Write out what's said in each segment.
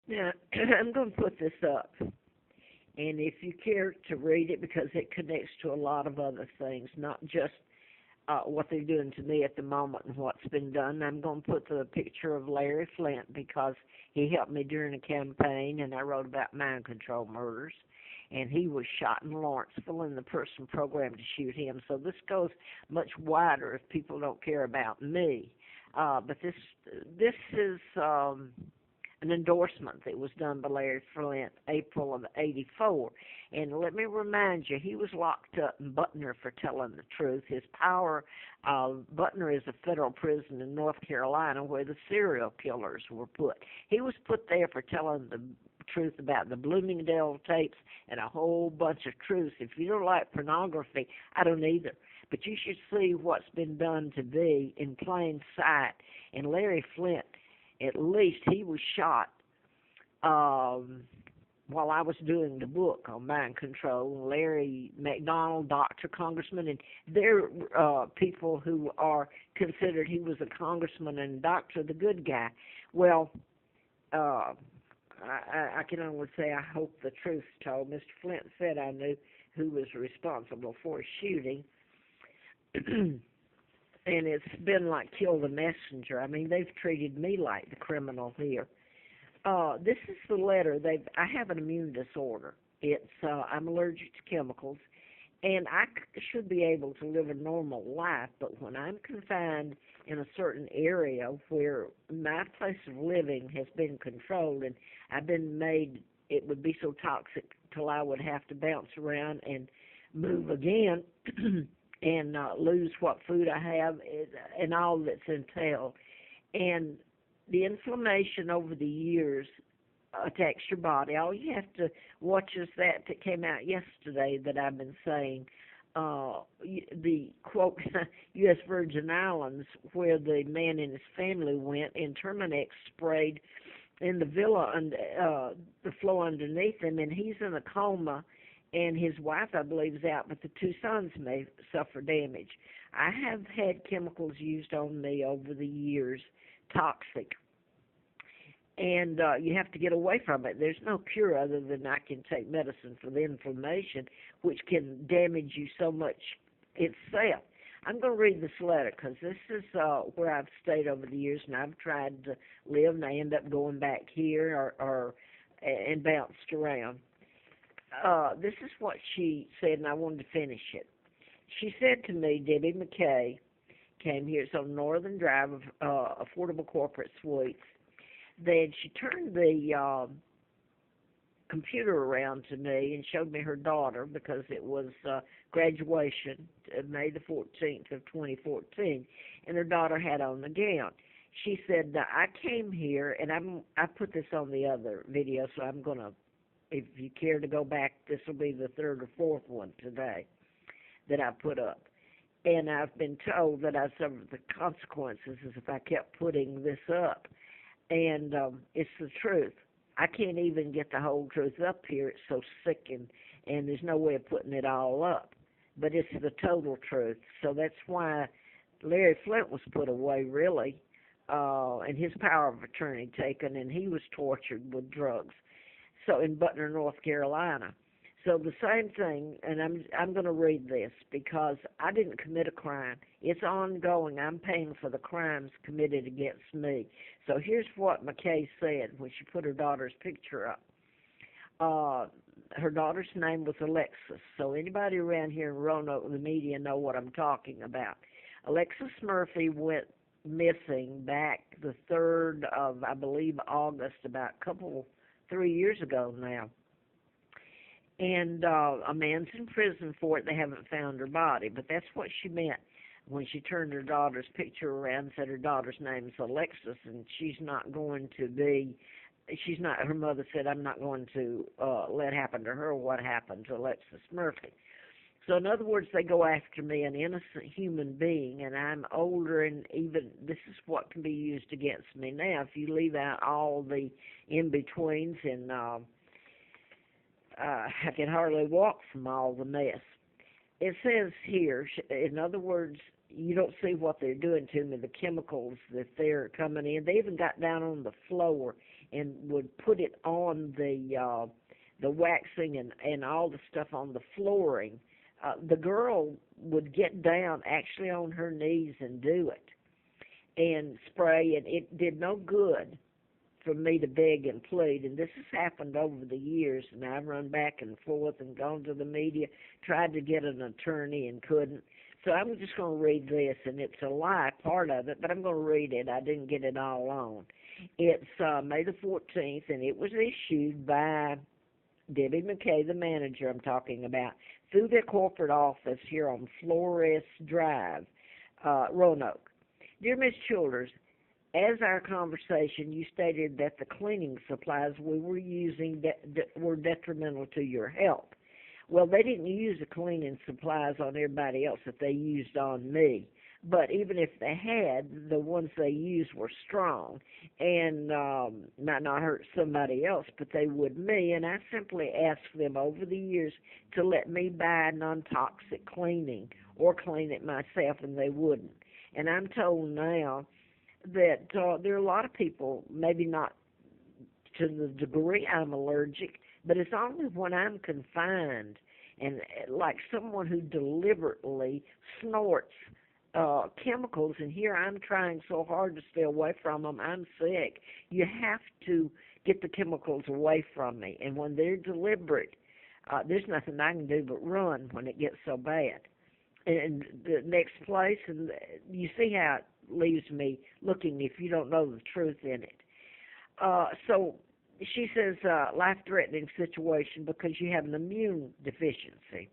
Now, I'm going to put this up, and if you care to read it, because it connects to a lot of other things, not just what they're doing to me at the moment and what's been done. I'm going to put the picture of Larry Flint because he helped me during a campaign, and I wrote about mind control murders. And he was shot in Lawrenceville, and the person programmed to shoot him. So this goes much wider if people don't care about me. But this is an endorsement that was done by Larry Flint, April of '84. And let me remind you, he was locked up in Butner for telling the truth. His power, Butner is a federal prison in North Carolina where the serial killers were put. He was put there for telling the truth about the Bloomingdale tapes and a whole bunch of truths. If you don't like pornography, I don't either. But you should see what's been done to thee in plain sight. And Larry Flint, at least he was shot while I was doing the book on mind control. Larry McDonald, doctor, congressman, and they're people who are considered he was a congressman and doctor, the good guy. Well, I can only say I hope the truth's told. Mr. Flint said I knew who was responsible for his shooting. And it's been like kill the messenger. I mean, they've treated me like the criminal here. This is the letter. I have an immune disorder. I'm allergic to chemicals, and should be able to live a normal life. But when I'm confined in a certain area where my place of living has been controlled, and I've been made, it would be so toxic till I would have to bounce around and move again. And lose what food I have and all that's entailed. And the inflammation over the years attacks your body. All you have to watch is that came out yesterday that I've been saying. The quote, U.S. Virgin Islands, where the man and his family went, and Terminex sprayed in the villa and the floor underneath him, and he's in a coma. And his wife, I believe, is out, but the two sons may suffer damage. I have had chemicals used on me over the years, toxic, and you have to get away from it. There's no cure other than I can take medicine for the inflammation, which can damage you so much itself. I'm going to read this letter because this is where I've stayed over the years, and I've tried to live, and I end up going back here and bounced around. This is what she said, and I wanted to finish it. She said to me, Debbie McKay came here. It's on Northern Drive of Affordable Corporate Suites. Then she turned the computer around to me and showed me her daughter because it was graduation, May the 14th of 2014, and her daughter had on the gown. She said, I came here, and I put this on the other video, so I'm going to, if you care to go back, this will be the third or fourth one today that I put up. And I've been told that I suffered the consequences as if I kept putting this up. And it's the truth. I can't even get the whole truth up here. It's so sick, and there's no way of putting it all up. But it's the total truth. So that's why Larry Flint was put away, really, and his power of attorney taken, and he was tortured with drugs. So in Butner, North Carolina. So the same thing, and I'm going to read this because I didn't commit a crime. It's ongoing. I'm paying for the crimes committed against me. So here's what McKay said when she put her daughter's picture up. Her daughter's name was Alexis. So anybody around here in Roanoke, the media, know what I'm talking about. Alexis Murphy went missing back the 3rd of, I believe, August, about 3 years ago now. And a man's in prison for it. They haven't found her body. But that's what she meant when she turned her daughter's picture around and said her daughter's name is Alexis, and she's not going to be, her mother said, I'm not going to let happen to her what happened to Alexis Murphy. So in other words, they go after me, an innocent human being, and I'm older, and even this is what can be used against me now. If you leave out all the in-betweens, and I can hardly walk from all the mess. It says here, in other words, you don't see what they're doing to me, the chemicals that they're coming in. They even got down on the floor and would put it on the waxing and all the stuff on the flooring, the girl would get down actually on her knees and do it and spray, and it did no good for me to beg and plead. And this has happened over the years, and I've run back and forth and gone to the media, tried to get an attorney and couldn't. So I'm just going to read this, and it's a lie, part of it, but I'm going to read it. I didn't get it all on. It's May the 14th, and it was issued by Debbie McKay, the manager I'm talking about, through their corporate office here on Flores Drive, Roanoke. Dear Ms. Childers, as our conversation, you stated that the cleaning supplies we were using were detrimental to your health. Well, they didn't use the cleaning supplies on everybody else that they used on me. But even if they had, the ones they used were strong and might not hurt somebody else, but they would me. And I simply asked them over the years to let me buy non-toxic cleaning or clean it myself, and they wouldn't. And I'm told now that there are a lot of people, maybe not to the degree I'm allergic, but it's only when I'm confined and like someone who deliberately snorts chemicals, and here I'm trying so hard to stay away from them. I'm sick. You have to get the chemicals away from me, and when they're deliberate, there's nothing I can do but run when it gets so bad. And the next place, and you see how it leaves me looking if you don't know the truth in it. So she says life-threatening situation because you have an immune deficiency.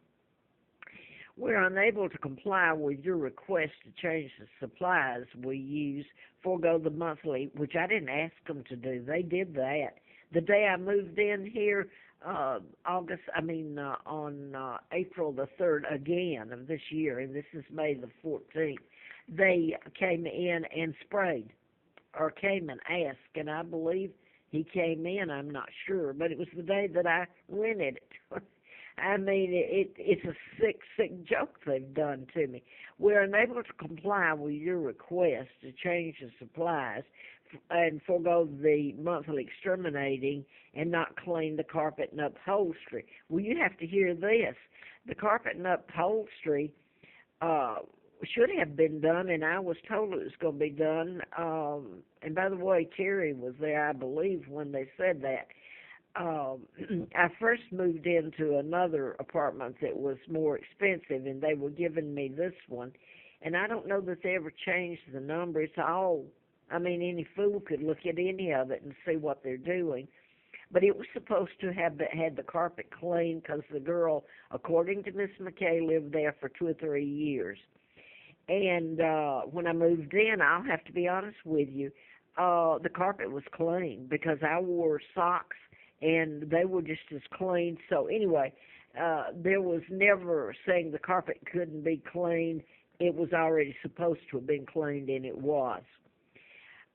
We're unable to comply with your request to change the supplies we use, forego the monthly, which I didn't ask them to do. They did that. The day I moved in here, on April the 3rd again of this year, and this is May the 14th, they came in and sprayed, or came and asked, and I believe he came in, I'm not sure, but it was the day that I rented it. I mean, it's a sick, sick joke they've done to me. We're unable to comply with your request to change the supplies and forego the monthly exterminating and not clean the carpet and upholstery. Well, you have to hear this. The carpet and upholstery should have been done, and I was told it was going to be done. And by the way, Terry was there, I believe, when they said that. I first moved into another apartment that was more expensive, and they were giving me this one. And I don't know that they ever changed the number. It's all, any fool could look at any of it and see what they're doing. But it was supposed to have had the carpet cleaned because the girl, according to Miss McKay, lived there for 2 or 3 years. And when I moved in, I'll have to be honest with you, the carpet was clean because I wore socks and they were just as clean. So anyway, there was never saying the carpet couldn't be cleaned. It was already supposed to have been cleaned, and it was.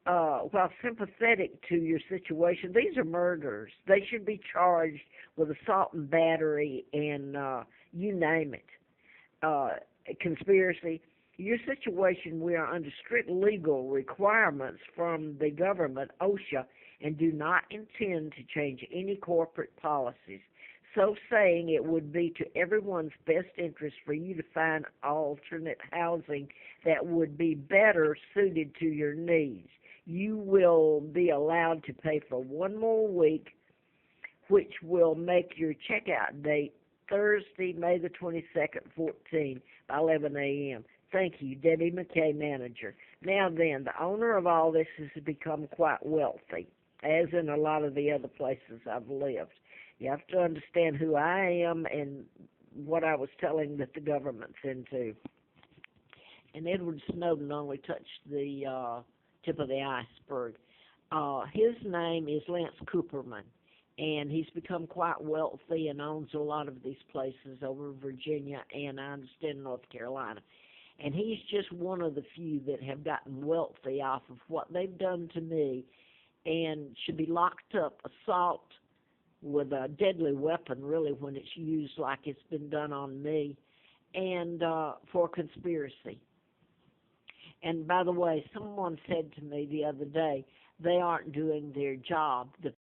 While sympathetic to your situation, these are murders. They should be charged with assault and battery and you name it, conspiracy. Your situation, we are under strict legal requirements from the government, OSHA, and do not intend to change any corporate policies. So saying, it would be to everyone's best interest for you to find alternate housing that would be better suited to your needs. You will be allowed to pay for 1 more week, which will make your checkout date Thursday, May the 22nd, 14, by 11 a.m. Thank you, Debbie McKay, manager. Now then, the owner of all this has become quite wealthy, as in a lot of the other places I've lived. You have to understand who I am and what I was telling that the government's into. And Edward Snowden only touched the tip of the iceberg. His name is Lance Cooperman, and he's become quite wealthy and owns a lot of these places over Virginia and I understand North Carolina. And he's just one of the few that have gotten wealthy off of what they've done to me and should be locked up, assault with a deadly weapon, really, when it's used like it's been done on me, and for conspiracy. And by the way, someone said to me the other day they aren't doing their job. The